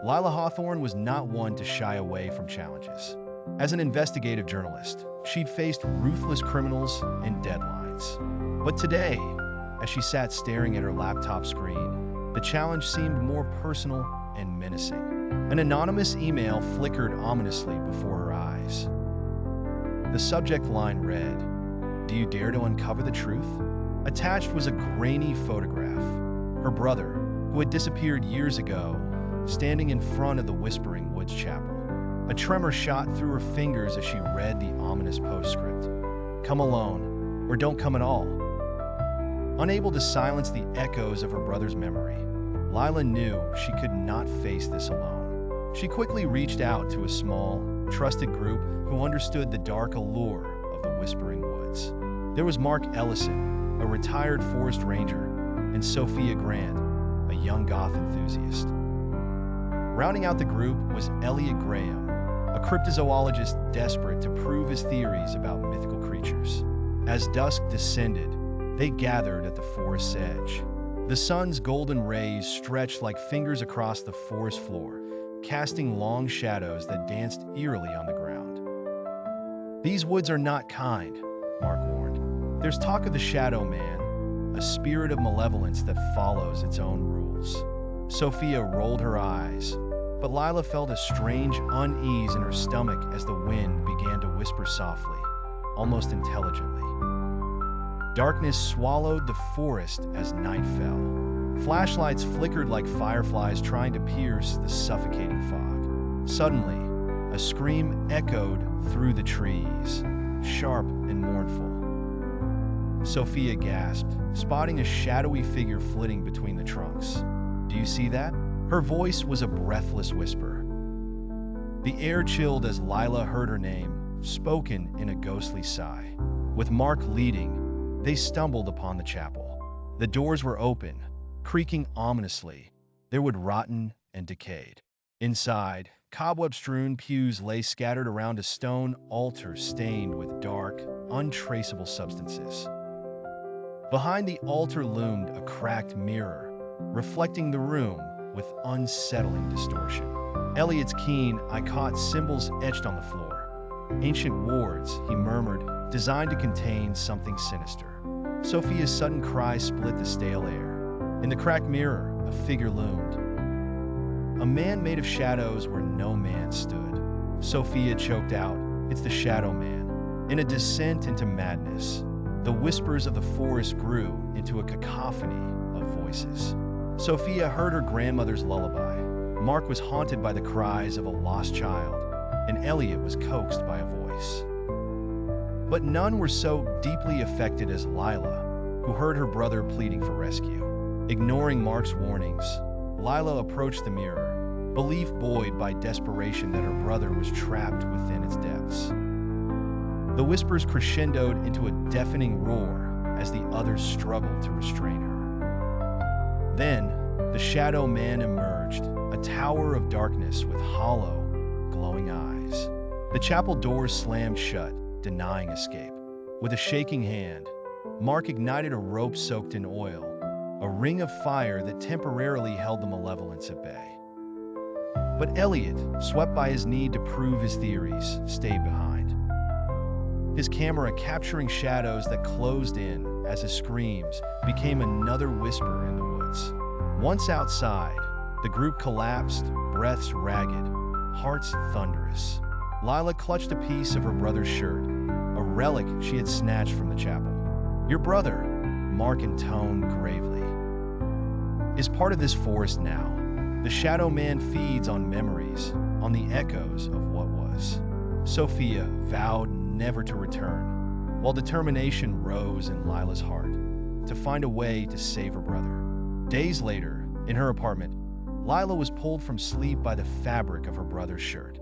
Lila Hawthorne was not one to shy away from challenges. As an investigative journalist, she'd faced ruthless criminals and deadlines. But today, as she sat staring at her laptop screen, the challenge seemed more personal and menacing. An anonymous email flickered ominously before her eyes. The subject line read, "Do you dare to uncover the truth?" Attached was a grainy photograph. Her brother, who had disappeared years ago, standing in front of the Whispering Woods Chapel. A tremor shot through her fingers as she read the ominous postscript. "Come alone, or don't come at all." Unable to silence the echoes of her brother's memory, Lila knew she could not face this alone. She quickly reached out to a small, trusted group who understood the dark allure of the Whispering Woods. There was Mark Ellison, a retired forest ranger, and Sophia Grant, a young goth enthusiast. Rounding out the group was Elliot Graham, a cryptozoologist desperate to prove his theories about mythical creatures. As dusk descended, they gathered at the forest's edge. The sun's golden rays stretched like fingers across the forest floor, casting long shadows that danced eerily on the ground. "These woods are not kind," Mark warned. "There's talk of the Shadow Man, a spirit of malevolence that follows its own rules." Sophia rolled her eyes, but Lila felt a strange unease in her stomach as the wind began to whisper softly, almost intelligently. Darkness swallowed the forest as night fell. Flashlights flickered like fireflies trying to pierce the suffocating fog. Suddenly, a scream echoed through the trees, sharp and mournful. Sophia gasped, spotting a shadowy figure flitting between the trunks. "Do you see that?" Her voice was a breathless whisper. The air chilled as Lila heard her name, spoken in a ghostly sigh. With Mark leading, they stumbled upon the chapel. The doors were open, creaking ominously. They were rotten and decayed. Inside, cobweb-strewn pews lay scattered around a stone altar stained with dark, untraceable substances. Behind the altar loomed a cracked mirror, reflecting the room with unsettling distortion. Elliot's keen eye caught symbols etched on the floor. Ancient wards, he murmured, designed to contain something sinister. Sophia's sudden cry split the stale air. In the cracked mirror, a figure loomed. A man made of shadows where no man stood. Sophia choked out, "It's the Shadow Man." In a descent into madness, the whispers of the forest grew into a cacophony of voices. Sophia heard her grandmother's lullaby. Mark was haunted by the cries of a lost child, and Elliot was coaxed by a voice. But none were so deeply affected as Lila, who heard her brother pleading for rescue. Ignoring Mark's warnings, Lila approached the mirror, belief buoyed by desperation that her brother was trapped within its depths. The whispers crescendoed into a deafening roar as the others struggled to restrain her. Then, the Shadow Man emerged, a tower of darkness with hollow, glowing eyes. The chapel doors slammed shut, denying escape. With a shaking hand, Mark ignited a rope soaked in oil, a ring of fire that temporarily held the malevolence at bay. But Elliot, swept by his need to prove his theories, stayed behind. His camera capturing shadows that closed in as his screams became another whisper in the woods. Once outside, the group collapsed, breaths ragged, hearts thunderous. Lila clutched a piece of her brother's shirt, a relic she had snatched from the chapel. "Your brother," Mark intoned gravely, "is part of this forest now. The Shadow Man feeds on memories, on the echoes of what was." Sophia vowed never to return, while determination rose in Lila's heart to find a way to save her brother. Days later, in her apartment, Lila was pulled from sleep by the fabric of her brother's shirt.